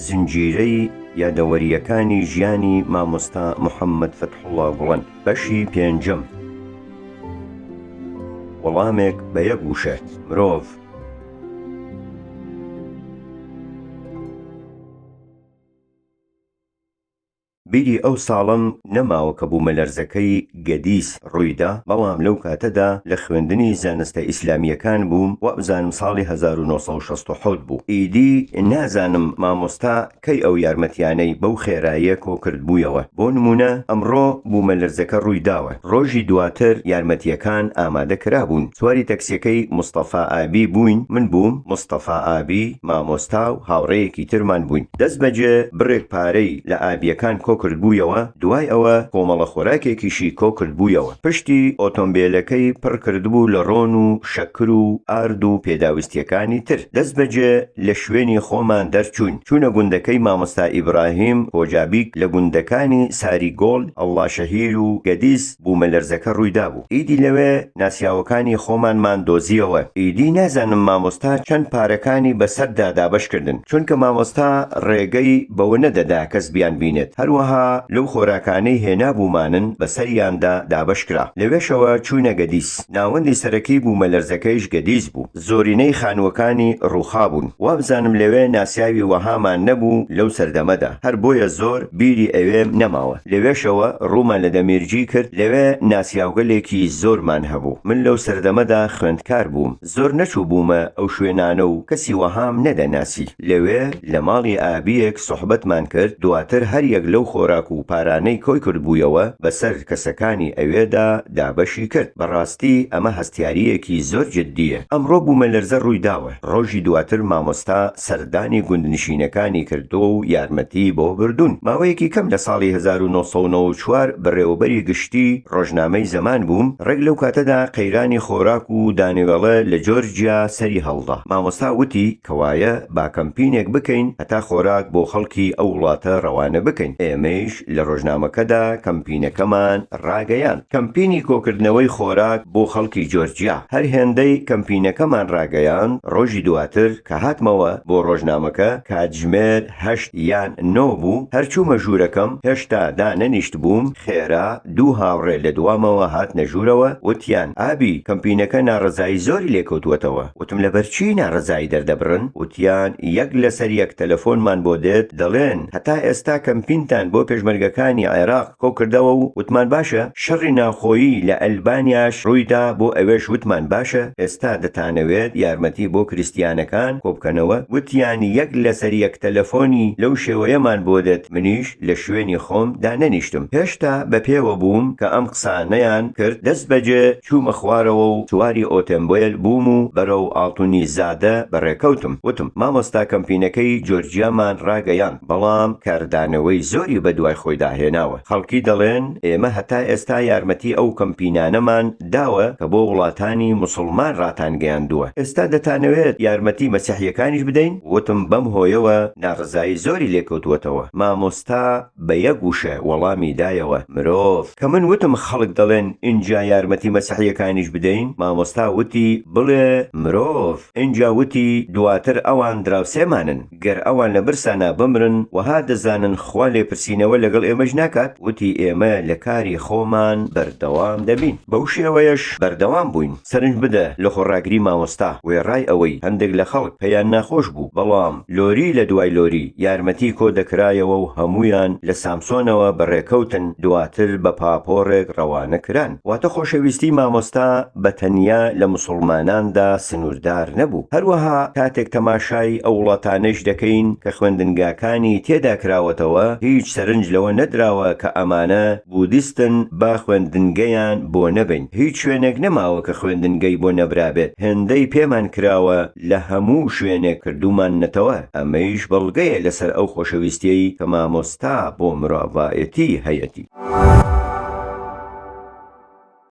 زنجیرەی یادەوەریەکانی ژیانی مامۆستا محەممەد فەتحوڵڵا گوڵەن بەشی پێنجەم. وەڵامێک بە یەک وشە مرۆڤ. بیری ئەو ساڵم نەماوە کە بوومە لەرزەکەی گەدیس ڕوویدا، بەڵام لەو کاتەدا لە خوێندنی زانستە ئیسلامیەکان بووم و بزانم ساڵی 1967 بوو. ئیدی نازانم مامۆستا کەی ئەو یارمەتیانەی بەو خێراییە کۆکرد بوویەوە. بۆ نمونە ئەمڕۆ بوومە لەرزەکە ڕوویداوە. ڕۆژی دواتر یارمەتیەکان ئامادە کرابوون. سواری تەکسیەکەی مستەفا ئابی بووین، من بووم، مستەفا ئابی، مامۆستا و هاوڕێیەکی ترمان بووین. دەست بەجێ بڕێک پارەی لە ئابیەکان کۆکرد بوویەوە، دوای ئەوە کۆمەڵە خۆراکێکیشی کۆکرد بوویەوە. پشتی ئۆتۆمبیلەکەی پڕ کردبوو لە ڕۆن و شەکر و ئارد و پێداویستیەکانی تر. دەست بەجێ لە شوێنی خۆمان دەرچوین، چوونە گوندەکەی مامۆستا ئیبراهیم هۆجابیک لە گوندەکانی ساریگۆڵ، ئەڵڵاشەهیر و گەدیس بوومە لەرزەکە ڕوویدا بوو. ئیدی لەوێ ناسیاوەکانی خۆمانمان دۆزیەوە. ئیدی نازانم مامۆستا چەند پارەکانی بەسەردا دابەش کردن، چونکە مامۆستا ڕێگەی بەوە نەدەدا کەس بیان بینێت. هەروەها لەو خۆراکانەی هێنابوومانن بەسەریاندا دابەش کرا. لەوێشەوە چوونە گەدیس. ناوەندی سەرەکی بوومە لەرزەکەیش گەدیس بوو. زۆرینەی خانووەکانی ڕووخا بوون. وابزانم لەوێ ناسیاوی وەهامان نەبوو لەو سەردەمەدا، هەر بۆیە زۆر بیری ئەوێم نەماوە. لەوێشەوە ڕوومان لە دەمێرجی کرد، لەوێ ناسیاوگەلێکی زۆرمان هەبوو. من لەو سەردەمەدا خوێندکار بووم، زۆر نەچوو بوومە ئەو شوێنانە و کەسی وەهام نەدەناسی. لەوێ لە ماڵی ئابیەک سوحبەتمان کرد. دواتر هەر یەک لەو خۆراک و پارانەی کۆی کرد بوویەوە بەسەر کەسەکانی ئەوێدا دابەشی کرد. بەڕاستی ئەمە هەستیاریەکی زۆر جددیە. ئەمڕۆ بوومە لەرزە ڕوویداوە. ڕۆژی دواتر مامۆستا سەردانی گوندنشینەکانی کردو و یارمەتی بۆ بردوون. ماوەیەکی کەم لە ساڵی 1994 بەڕێوەبەری گشتی ڕۆژنامەی زەمان بووم. ڕێک لەو کاتەدا قەیرانی خۆراک و دانیوێڵە لە جۆرجیا سەری هەڵدا. مامۆستا وتی کەوایە با کەمپینێک بکەین هەتا خۆراک بۆ خەڵکی ئەو وڵاتە ڕەوانە بکەین. ئێمەش لە ڕۆژنامەکەدا کەمپینەکەمان ڕاگەیاند. کەمپینی کۆکردنەوەی خۆراک بۆ خەڵکی جۆرجیا. هەر هێندەی کەمپینەکەمان ڕاگەیاند. ڕۆژی دواتر کە هاتمەوە بۆ ڕۆژنامەکە کاتژمێر 8 یان 9 بوو. هەرچوومە ژوورەکەم، هێشتا دانەنیشت بووم. خێرا دوو هاوڕێ لە دوامەوە هاتنە ژوورەوە، وتیان ئابی کەمپینەکە ناڕەزایی زۆری لێکەوتووەتەوە. وتم لەبەرچی ناڕەزایی دەردەبڕن؟ وتیان یەک لەسەر یەک تەلەفۆنمان بۆ دێت، دەڵێن هەتا ئێستا کەمپینتان بۆ پێشمەرگەکانی عێراق کۆکردەوە و وتمان باشە. شەڕی ناوخۆیی لە ئەلبانیاش ڕوویدا، بۆ ئەوێش وتمان باشە. ئێستا دەتانەوێت یارمەتی بۆ کریستیانەکان کۆبکەنەوە. وتیان یەک لەسەر یەک تەلەفۆنی لەو شێوەیەمان بۆ دێت. منیش لە شوێنی خۆم دانەنیشتم. هێشتا بە پێوە بووم کە ئەم قسانەیان کرد. دەست بەجێ چوومە خوارەوە و سواری ئۆتۆمبیل بووم و بەرەو ئاڵتونی زادە بەڕێکەوتم. وتم مامۆستا کەمپینەکەی جۆرجیامان ڕاگەیاند، بەڵام کاردانەوەی زۆری بە دوای خۆی داهێناوە. خەڵکی دەڵێن ئێمە هەتا ئێستا یارمەتی ئەو کەمپینانەمان داوە کە بۆ وڵاتانی موسڵمان ڕاتانگەیاندووە. ئێستا دەتانەوێت یارمەتی مەسیحیەکانیش بدەین؟ وتم بەم هۆیەوە ناڕزایی زۆری لێکەوتوەتەوە. مامۆستا بە یەک وشە وەڵامی دایەوە مرۆڤ. کە من وتم خەڵک دەڵێن اینجا یارمەتی مەسیحیەکانیش بدەین، مامۆستا وتی بڵێ مرۆڤ. اینجا وتی دواتر ئەوان دراوسێمانن، گەر ئەوان لە برسانە بمرن وەها دەزانن خوا لێپرسینەوە لەگەڵ ئێمەش ناکات. وتی ئێمە لە کاری خۆمان بەردەوام دەبین. بەو شێوەیەش بەردەوام بووین. سەرنج بدە لە خۆڕاگری مامۆستا. وێڕای ئەوەی هەندێک لە خەڵک پێیان ناخۆش بوو، بەڵام لۆری لە دوای لۆری یارمەتی کۆ دەکرایەوە و هەمویان لە سامسۆنەوە بەڕێکەوتن. دواتر بە پاپۆڕێک ڕەوانە کران. واتە خۆشەویستی مامۆستا بە تەنیا لە موسڵماناندا سنووردار نەبوو. هەروەها کاتێک تەماشای ئەو وڵاتانەش دەکەین کە خوێندنگاکانی تێدا کراوەتەوە، هیچ سەرنج لەوە نەدراوە کە ئەمانە بودیستن با خوێندنگەیان بۆ نەبین. هیچ شوێنێک نەماوە کە خوێندنگەی بۆ نەبرابێت. هێندەی پێمان کراوە لە هەموو شوێنێک کردومان نەتەوە. ئەمەیش بەڵگەیە لەسەر ئەو خۆشەویستیەی کە مامۆستا بۆ مرۆڤایەتی هەیەتی.